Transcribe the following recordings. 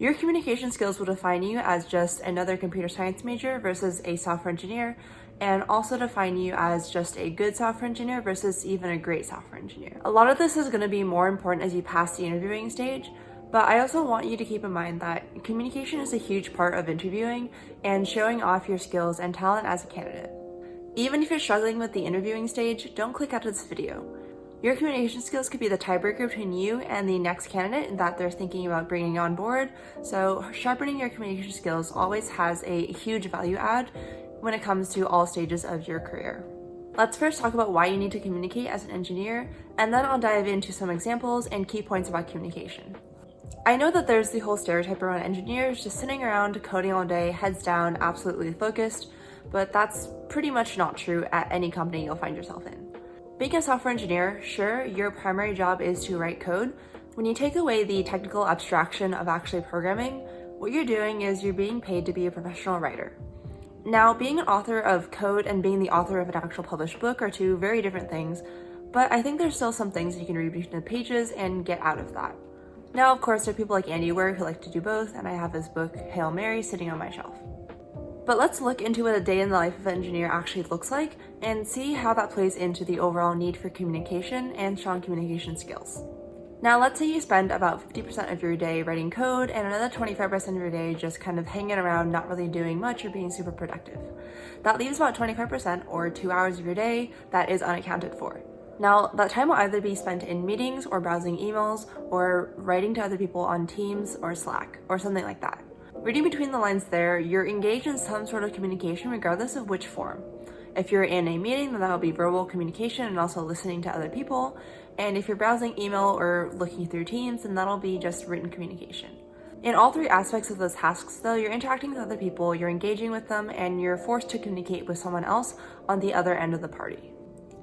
Your communication skills will define you as just another computer science major versus a software engineer, and also define you as just a good software engineer versus even a great software engineer. A lot of this is going to be more important as you pass the interviewing stage, but I also want you to keep in mind that communication is a huge part of interviewing and showing off your skills and talent as a candidate. Even if you're struggling with the interviewing stage, don't click out of this video. Your communication skills could be the tiebreaker between you and the next candidate that they're thinking about bringing on board, so sharpening your communication skills always has a huge value add when it comes to all stages of your career. Let's first talk about why you need to communicate as an engineer, and then I'll dive into some examples and key points about communication. I know that there's the whole stereotype around engineers just sitting around coding all day, heads down, absolutely focused, but that's pretty much not true at any company you'll find yourself in. Being a software engineer, sure, your primary job is to write code. When you take away the technical abstraction of actually programming, what you're doing is you're being paid to be a professional writer. Now, being an author of code and being the author of an actual published book are two very different things, but I think there's still some things you can read between the pages and get out of that. Now, of course, there are people like Andy Weir who like to do both, and I have his book, Hail Mary, sitting on my shelf. But let's look into what a day in the life of an engineer actually looks like and see how that plays into the overall need for communication and strong communication skills. Now, let's say you spend about 50% of your day writing code and another 25% of your day just kind of hanging around, not really doing much or being super productive. That leaves about 25% or 2 hours of your day that is unaccounted for. Now, that time will either be spent in meetings or browsing emails or writing to other people on Teams or Slack or something like that. Reading between the lines there, you're engaged in some sort of communication regardless of which form. If you're in a meeting, then that'll be verbal communication and also listening to other people. And if you're browsing email or looking through Teams, then that'll be just written communication. In all three aspects of those tasks, though, you're interacting with other people, you're engaging with them, and you're forced to communicate with someone else on the other end of the party.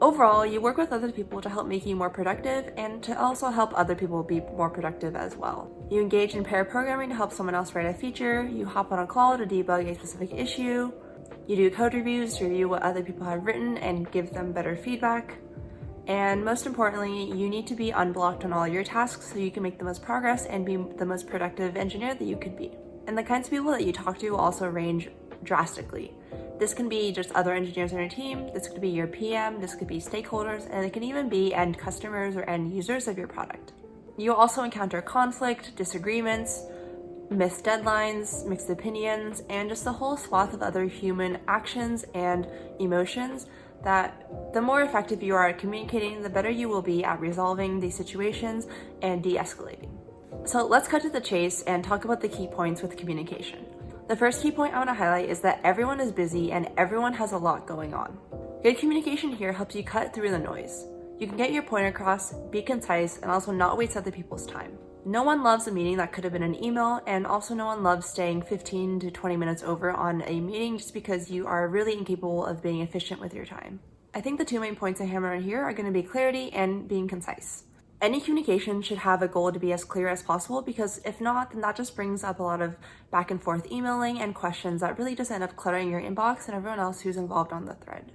Overall, you work with other people to help make you more productive and to also help other people be more productive as well. You engage in pair programming to help someone else write a feature, you hop on a call to debug a specific issue, you do code reviews to review what other people have written and give them better feedback, and most importantly, you need to be unblocked on all your tasks so you can make the most progress and be the most productive engineer that you could be. And the kinds of people that you talk to will also range drastically. This can be just other engineers on your team, this could be your PM, this could be stakeholders, and it can even be end customers or end users of your product. You'll also encounter conflict, disagreements, missed deadlines, mixed opinions, and just a whole swath of other human actions and emotions that the more effective you are at communicating, the better you will be at resolving these situations and de-escalating. So let's cut to the chase and talk about the key points with communication. The first key point I want to highlight is that everyone is busy and everyone has a lot going on. Good communication here helps you cut through the noise. You can get your point across, be concise, and also not waste other people's time. No one loves a meeting that could have been an email, and also no one loves staying 15 to 20 minutes over on a meeting just because you are really incapable of being efficient with your time. I think the two main points I hammer on here are going to be clarity and being concise. Any communication should have a goal to be as clear as possible, because if not, then that just brings up a lot of back and forth emailing and questions that really just end up cluttering your inbox and everyone else who's involved on the thread.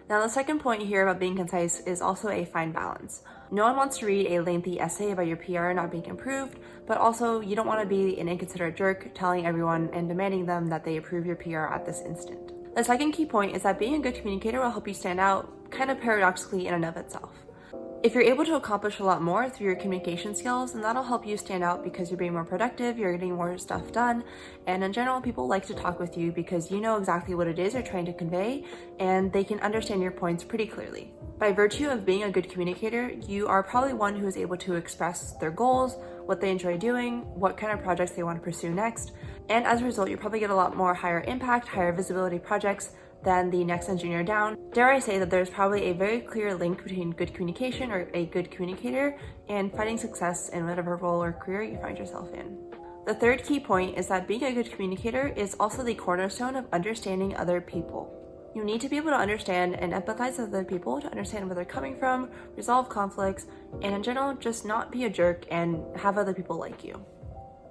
Now, the second point here about being concise is also a fine balance. No one wants to read a lengthy essay about your PR not being improved, but also you don't want to be an inconsiderate jerk telling everyone and demanding them that they approve your PR at this instant. The second key point is that being a good communicator will help you stand out, kind of paradoxically in and of itself. If you're able to accomplish a lot more through your communication skills, then that'll help you stand out because you're being more productive, you're getting more stuff done, and in general, people like to talk with you because you know exactly what it is you're trying to convey, and they can understand your points pretty clearly. By virtue of being a good communicator, you are probably one who is able to express their goals, what they enjoy doing, what kind of projects they want to pursue next, and as a result, you probably get a lot more higher impact, higher visibility projects than the next engineer down. Dare I say that there's probably a very clear link between good communication or a good communicator and finding success in whatever role or career you find yourself in. The third key point is that being a good communicator is also the cornerstone of understanding other people. You need to be able to understand and empathize with other people to understand where they're coming from, resolve conflicts, and in general, just not be a jerk and have other people like you.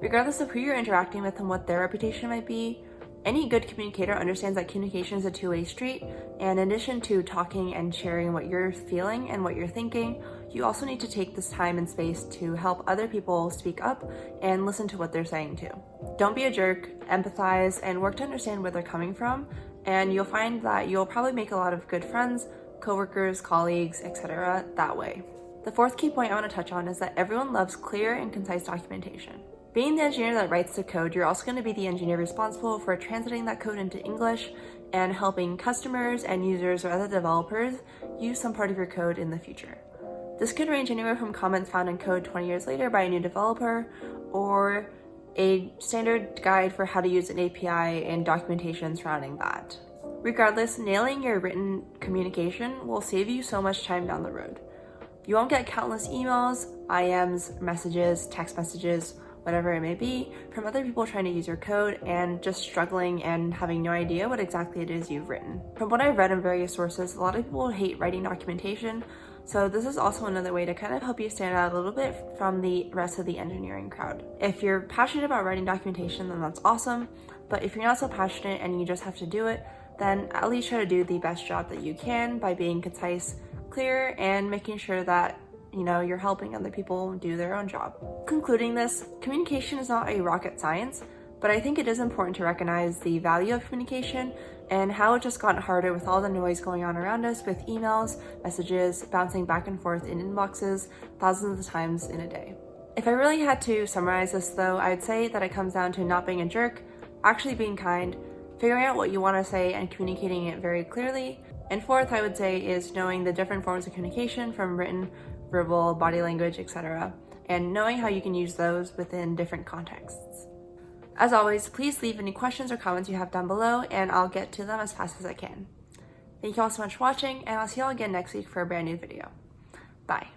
Regardless of who you're interacting with and what their reputation might be, any good communicator understands that communication is a two-way street, and in addition to talking and sharing what you're feeling and what you're thinking, you also need to take this time and space to help other people speak up and listen to what they're saying too. Don't be a jerk, empathize, and work to understand where they're coming from, and you'll find that you'll probably make a lot of good friends, coworkers, colleagues, etc. that way. The fourth key point I want to touch on is that everyone loves clear and concise documentation. Being the engineer that writes the code, you're also going to be the engineer responsible for translating that code into English and helping customers and users or other developers use some part of your code in the future. This could range anywhere from comments found in code 20 years later by a new developer, or a standard guide for how to use an API and documentation surrounding that. Regardless, nailing your written communication will save you so much time down the road. You won't get countless emails, IMs, messages, text messages, whatever it may be, from other people trying to use your code and just struggling and having no idea what exactly it is you've written. From what I've read in various sources, a lot of people hate writing documentation, so this is also another way to kind of help you stand out a little bit from the rest of the engineering crowd. If you're passionate about writing documentation, then that's awesome, but if you're not so passionate and you just have to do it, then at least try to do the best job that you can by being concise, clear, and making sure that you're helping other people do their own job. Concluding this, communication is not a rocket science, but I think it is important to recognize the value of communication and how it just got harder with all the noise going on around us with emails, messages, bouncing back and forth in inboxes thousands of times in a day. If I really had to summarize this though, I'd say that it comes down to not being a jerk, actually being kind, figuring out what you want to say and communicating it very clearly. And fourth, I would say, is knowing the different forms of communication from written, verbal, body language, etc., and knowing how you can use those within different contexts. As always, please leave any questions or comments you have down below, and I'll get to them as fast as I can. Thank you all so much for watching, and I'll see you all again next week for a brand new video. Bye.